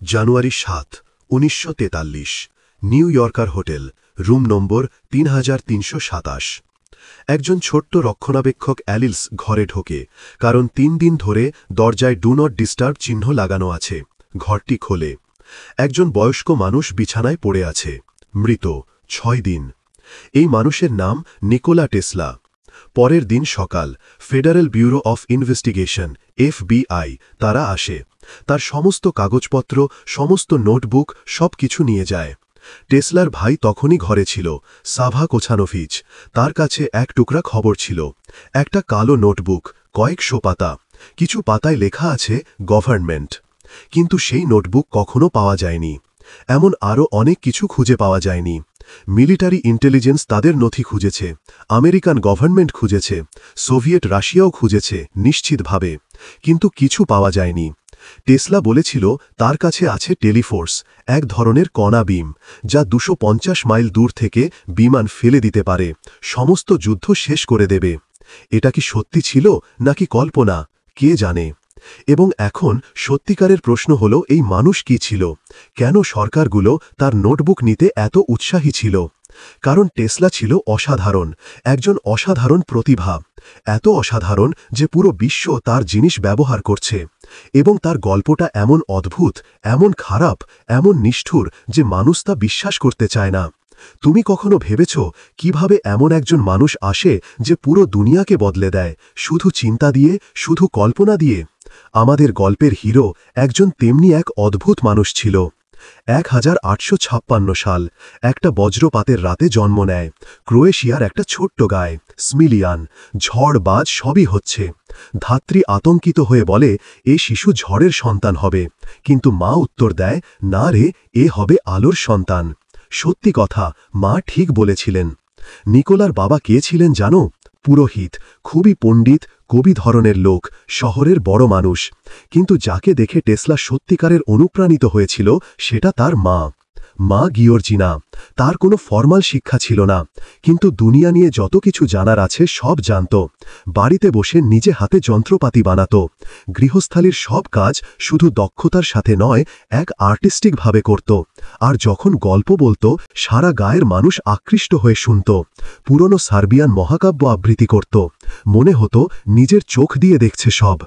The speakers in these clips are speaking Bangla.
জানুয়ারি ৭, ১৯৪৩, new yorker hotel, room number ৩৩২৭। একজন ছোট্ট রক্ষণাবেক্ষক অ্যালিস ঘরে ঢোকে, কারণ ৩ দিন ধরে দরজায় ডু নট ডিস্টার্ব চিহ্ন লাগানো আছে। ঘরটি খোলে। একজন বয়স্ক মানুষ বিছানায় পড়ে আছে, মৃত, ৬ দিন। এই মানুষের নাম নিকোলা টেসলা। পরের দিন সকাল, federal bureau of investigation FBI তারা আসে। তার সমস্ত কাগজপত্র, সমস্ত নোটবুক, সব কিছু নিয়ে যায়। টেসলার ভাই তখনই ঘরে ছিল, সাভা কোছানোভিচ। তার কাছে এক টুকরা খবর ছিল, একটা কালো নোটবুক, কয়েকশো পাতা। কিছু পাতায় লেখা আছে গভর্নমেন্ট, কিন্তু সেই নোটবুক কখনো পাওয়া যায়নি। এমন আরও অনেক কিছু খুঁজে পাওয়া যায়নি। মিলিটারি ইন্টেলিজেন্স তাদের নথি খুঁজেছে, আমেরিকান গভর্নমেন্ট খুঁজেছে, সোভিয়েত রাশিয়াও খুঁজেছে নিশ্চিতভাবে, কিন্তু কিছু পাওয়া যায়নি। টেসলা বলেছিল তার কাছে আছে টেলিফোর্স, এক ধরনের কণা বিম, যা ২৫০ মাইল দূর থেকে বিমান ফেলে দিতে পারে, সমস্ত যুদ্ধ শেষ করে দেবে। এটা কি সত্যি ছিল নাকি কল্পনা, কে জানে। এবং এখন সত্যিকারের প্রশ্ন হল, এই মানুষ কি ছিল? কেন সরকারগুলো তার নোটবুক নিতে এত উৎসাহী ছিল? কারণ টেসলা ছিল অসাধারণ, একজন অসাধারণ প্রতিভা। এত অসাধারণ যে পুরো বিশ্ব তার জিনিস ব্যবহার করছে। এবং তার গল্পটা এমন অদ্ভুত, এমন খারাপ, এমন নিষ্ঠুর যে মানুষ তা বিশ্বাস করতে চায় না। তুমি কখনো ভেবেছ কিভাবে এমন একজন মানুষ আসে যে পুরো দুনিয়াকে বদলে দেয়, শুধু চিন্তা দিয়ে, শুধু কল্পনা দিয়ে? আমাদের গল্পের হিরো একজন তেমনি এক অদ্ভুত মানুষ ছিল। ১৮৫৬ সাল, একটা বজ্রপাতের রাতে জন্ম নেয় ক্রোয়েশিয়ার একটা ছোট্ট গায়ে, স্মিলিয়ান। ঝড় বাজ সবই হচ্ছে। ধাত্রী আতঙ্কিত হয়ে বলে এ শিশু ঝড়ের সন্তান হবে, কিন্তু মা উত্তর দেয়, না রে, এ হবে আলোর সন্তান। সত্যি কথা, মা ঠিক বলেছিলেন। নিকোলার বাবা কে ছিলেন জানো? পুরোহিত, খুবই পণ্ডিত, কবি ধরনের লোক, শহরের বড় মানুষ। কিন্তু যাকে দেখে টেসলা সত্যিকারের অনুপ্রাণিত হয়েছিল সেটা তার মা, গিওর্জিনা। তার কোনো ফর্মাল শিক্ষা ছিল না, কিন্তু দুনিয়া নিয়ে যত কিছু জানার আছে সব জানত। বাড়িতে বসে নিজে হাতে যন্ত্রপাতি বানাত। গৃহস্থালির সব কাজ শুধু দক্ষতার সাথে নয়, এক আর্টিস্টিকভাবে করত। আর যখন গল্প বলতো, সারা গায়ের মানুষ আকৃষ্ট হয়ে শুনত। পুরনো সার্বিয়ান মহাকাব্য আবৃত্তি করত। মনে হতো নিজের চোখ দিয়ে দেখছে সব।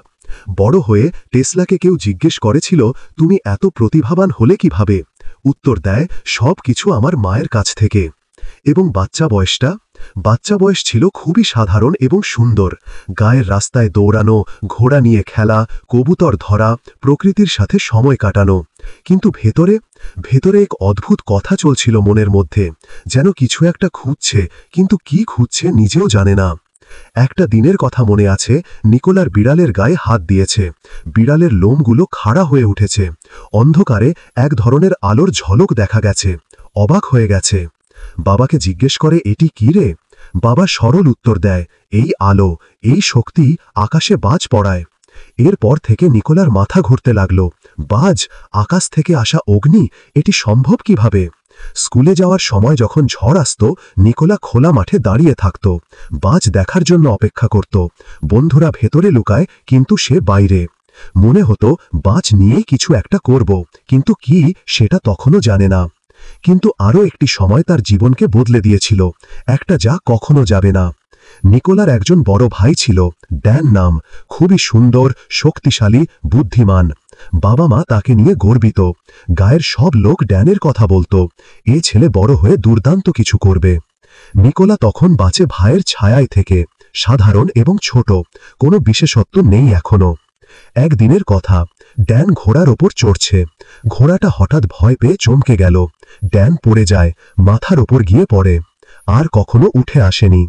বড় হয়ে টেসলাকে কেউ জিজ্ঞেস করেছিল, তুমি এত প্রতিভাবান হলে কিভাবে? উত্তর দেয়, সব কিছু আমার মায়ের কাছ থেকে। এবং বাচ্চা বয়স ছিল খুবই সাধারণ এবং সুন্দর। গায়ের রাস্তায় দৌড়ানো, ঘোড়া নিয়ে খেলা, কবুতর ধরা, প্রকৃতির সাথে সময় কাটানো। কিন্তু ভেতরে এক অদ্ভুত কথা চলছিল মনের মধ্যে, যেন কিছু একটা খুঁজছে, কিন্তু কি খুঁজছে নিজেও জানে না। একটা দিনের কথা মনে আছে, নিকোলার বিড়ালের গায়ে হাত দিয়েছে। বিড়ালের লোমগুলো খাড়া হয়ে উঠেছে। অন্ধকারে এক ধরনের আলোর ঝলক দেখা গেছে। অবাক হয়ে গেছে। বাবাকে জিজ্ঞেস করে, এটি কি রে? বাবা সরল উত্তর দেয়, এই আলো, এই শক্তি আকাশে বাজ পড়ায়। এরপর থেকে নিকোলার মাথা ঘুরতে লাগল। বাজ, আকাশ থেকে আসা অগ্নি, এটি সম্ভব কিভাবে? স্কুলে যাওয়ার সময় যখন ঝড় আসত, নিকোলা খোলা মাঠে দাঁড়িয়ে থাকত, বাজ দেখার জন্য অপেক্ষা করত। বন্ধুরা ভেতরে লুকায়, কিন্তু সে বাইরে। মনে হতো বাজ নিয়ে কিছু একটা করব, কিন্তু কি সেটা তখনও জানে না। কিন্তু আরও একটি সময় তার জীবনকে বদলে দিয়েছিল, একটা যা কখনো যাবে না। নিকোলার একজন বড় ভাই ছিল, ড্যান নাম, খুবই সুন্দর, শক্তিশালী, বুদ্ধিমান। বাবা মা তাকে নিয়ে গর্বিত। গায়ের সব লোক ড্যানের কথা বলতো, এ ছেলে বড় হয়ে দুর্দান্ত কিছু করবে। নিকোলা তখন বাঁচে ভাইয়ের ছায়ায় থেকে, সাধারণ এবং ছোট, কোনো বিশেষত্ব নেই এখনো। একদিনের কথা, ড্যান ঘোড়ার ওপর চড়ছে। ঘোড়াটা হঠাৎ ভয় পেয়ে চমকে গেল। ড্যান পড়ে যায়, মাথার ওপর গিয়ে পড়ে, আর কখনো উঠে আসেনি।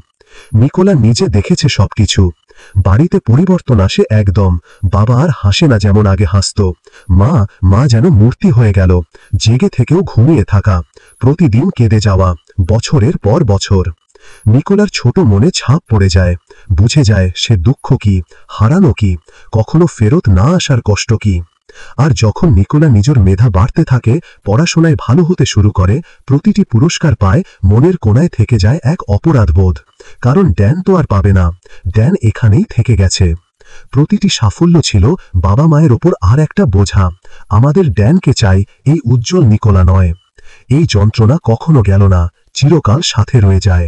নিকোলা নিজে দেখেছে সবকিছু। বাড়িতে পরিবর্তন আসে একদম। বাবা আর হাসে না যেমন আগে হাসত। মা যেন মূর্তি হয়ে গেল, জেগে থেকেও ঘুমিয়ে থাকা, প্রতিদিন কেঁদে যাওয়া, বছরের পর বছর। নিকোলার ছোট মনে ছাপ পড়ে যায়, বুঝে যায় সে দুঃখ কি, হারানো কি, কখনো ফেরত না আসার কষ্ট কি। আর যখন নিকোলা নিজের মেধা বাড়তে থাকে, পড়াশোনায় ভালো হতে শুরু করে, প্রতিটি পুরস্কার পায়, মনের কোণায় থেকে যায় এক অপরাধবোধ। কারণ ড্যান তো আর পাবে না, ড্যান এখানেই থেকে গেছে। প্রতিটি সাফল্য ছিল বাবা মায়ের ওপর আর একটা বোঝা। আমাদের ড্যানকে চাই, এই উজ্জ্বল নিকোলা নয়। এই যন্ত্রণা কখনো গেল না, চিরকাল সাথে রয়ে যায়।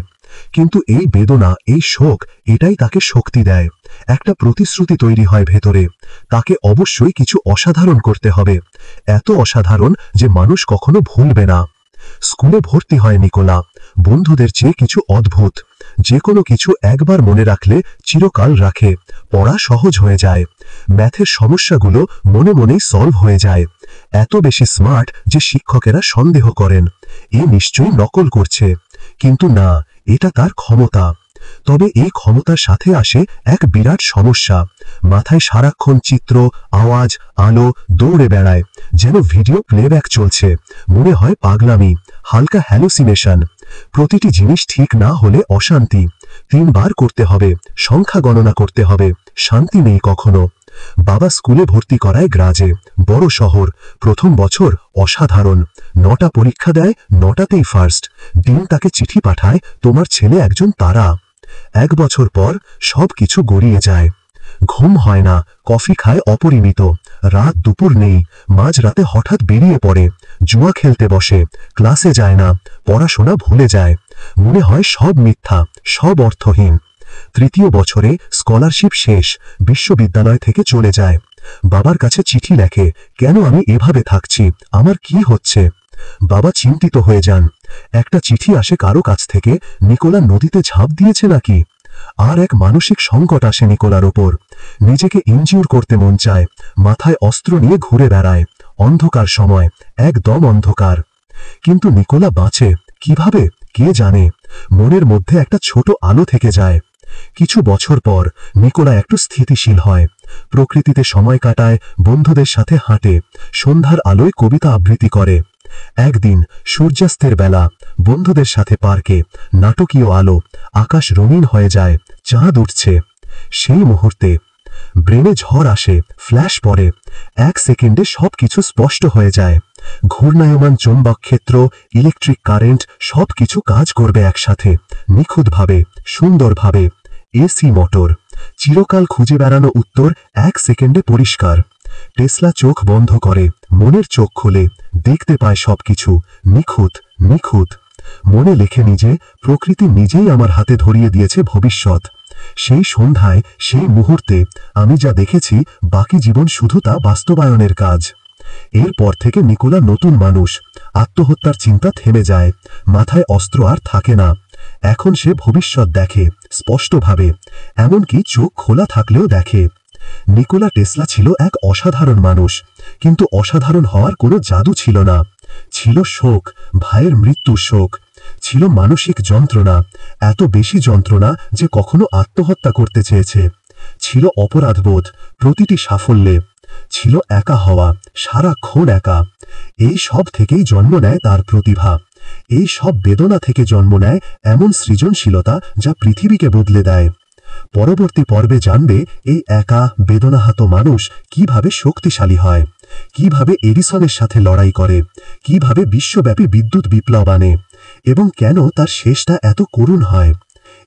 কিন্তু এই বেদনা, এই শোক, এটাই তাকে শক্তি দেয়। একটা প্রতিশ্রুতি তৈরি হয় ভেতরে, তাকে অবশ্যই কিছু অসাধারণ করতে হবে, এত অসাধারণ যে মানুষ কখনো ভুলবে না। স্কুলে ভর্তি হয় নিকোলা, বন্ধুদের চেয়ে কিছু অদ্ভুত। যে কোনো কিছু একবার মনে রাখলে চিরকাল রাখে। পড়া সহজ হয়ে যায়, ম্যাথের সমস্যাগুলো মনে মনেই সলভ হয়ে যায়। এত বেশি স্মার্ট যে শিক্ষকেরা সন্দেহ করেন এ নিশ্চয়ই নকল করছে। কিন্তু না, এটা তার ক্ষমতা। তবে এই ক্ষমতার সাথে আসে এক বিরাট সমস্যা। মাথায় সারাক্ষণ চিত্র, আওয়াজ, আলো দৌড়ে বেড়ায়, যেন ভিডিও প্লেব্যাক চলছে। মনে হয় পাগলামি, হালকা হ্যালুসিনেশন। প্রতিটি জিনিস ঠিক না হলে অশান্তি। 3 বার করতে হবে, সংখ্যা গণনা করতে হবে, শান্তি নেই কখনো। বাবা স্কুলে ভর্তি করায় গ্রাজে, বড় শহর। প্রথম বছর অসাধারণ, 9টা পরীক্ষা দেয়, 9টাতেই ফার্স্ট। ডিন তাকে চিঠি পাঠায়, তোমার ছেলে একজন তারা। 1 বছর পর সব কিছু গড়িয়ে যায়। ঘুম হয় না, কফি খায় অপরিমিত, রাত দুপুর নেই, মাঝরাতে হঠাৎ বেরিয়ে পড়ে, জুয়া খেলতে বসে, ক্লাসে যায় না, পড়াশোনা ভুলে যায়। মনে হয় সব মিথ্যা, সব অর্থহীন। 3য় বছরে স্কলারশিপ শেষ, বিশ্ববিদ্যালয় থেকে চলে যায়। বাবার কাছে চিঠি লেখে, কেন আমি এভাবে থাকছি, আমার কি হচ্ছে? বাবা চিন্তিত হয়ে যান। একটা চিঠি আসে কারো কাছ থেকে, নিকোলা নদীতে ঝাঁপ দিয়েছে নাকি? আর এক মানসিক সংকট আসে নিকোলার ওপর। নিজেকে ইনজিউর করতে মন চায়, মাথায় অস্ত্র নিয়ে ঘুরে বেড়ায়। অন্ধকার সময়, একদম অন্ধকার। কিন্তু নিকোলা বাঁচে কিভাবে কে জানে। মনের মধ্যে একটা ছোট আলো থেকে যায়। কিছু বছর পর নিকোলা একটু স্থিতিশীল হয়, প্রকৃতিতে সময় কাটায়, বন্ধুদের সাথে হাঁটে, সন্ধ্যার আলোয় কবিতা আবৃত্তি করে। একদিন সূর্যাস্তের বেলা, বন্ধুদের সাথে পার্কে, নাটকীয় আলো, আকাশ রঙিন হয়ে যায়, চাঁদ উঠছে। সেই মুহূর্তে ব্রেনে ঝড় আসে, ফ্ল্যাশ পড়ে, 1 সেকেন্ডে সবকিছু স্পষ্ট হয়ে যায়। ঘূর্ণায়মান চৌম্বক ক্ষেত্র, ইলেকট্রিক কারেন্ট, সবকিছু কাজ করবে একসাথে, নিখুঁতভাবে, সুন্দরভাবে। এসি মোটর, চিরকাল খুঁজে বেড়ানো উত্তর 1 সেকেন্ডে পরিষ্কার। টেসলা চোখ বন্ধ করে, মনের চোখ খোলে, দেখতে পায় সবকিছু নিখুঁত, নিখুঁত। মনে লেখে নিজে, প্রকৃতি নিজেই আমার হাতে ধরিয়ে দিয়েছে ভবিষ্যৎ। সেই সন্ধ্যায়, সেই মুহূর্তে আমি যা দেখেছি, বাকি জীবন শুধু তা বাস্তবায়নের কাজ। এরপর থেকে নিকোলা নতুন মানুষ। আত্মহত্যার চিন্তা থেমে যায়, মাথায় অস্ত্র আর থাকে না। এখন সে ভবিষ্যৎ দেখে স্পষ্টভাবে, এমনকি চোখ খোলা থাকলেও দেখে। নিকোলা টেসলা ছিল এক অসাধারণ মানুষ, কিন্তু অসাধারণ হওয়ার কোনো জাদু ছিল না। ছিল শোক, ভাইয়ের মৃত্যুর শোক। ছিল মানসিক যন্ত্রণা, এত বেশি যন্ত্রণা যে কখনো আত্মহত্যা করতে চেয়েছে। ছিল অপরাধবোধ প্রতিটি সাফল্যে। ছিল একা হওয়া, সারাক্ষণ একা। এই সব থেকেই জন্ম নেয় তার প্রতিভা। এই সব বেদনা থেকে জন্ম নেয় এমন সৃজনশীলতা যা পৃথিবীকে বদলে দেয়। পরবর্তী পর্বে জানবে এই একা বেদনাহত মানুষ কিভাবে শক্তিশালী হয়, কিভাবে এডিসনের সাথে লড়াই করে, কিভাবে বিশ্বব্যাপী বিদ্যুৎ বিপ্লব আনে, এবং কেন তার শেষটা এত করুণ হয়।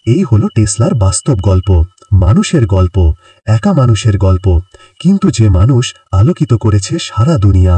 এই হলো টেসলার বাস্তব গল্প, মানুষের গল্প, একা মানুষের গল্প, কিন্তু যে মানুষ আলোকিত করেছে সারা দুনিয়া।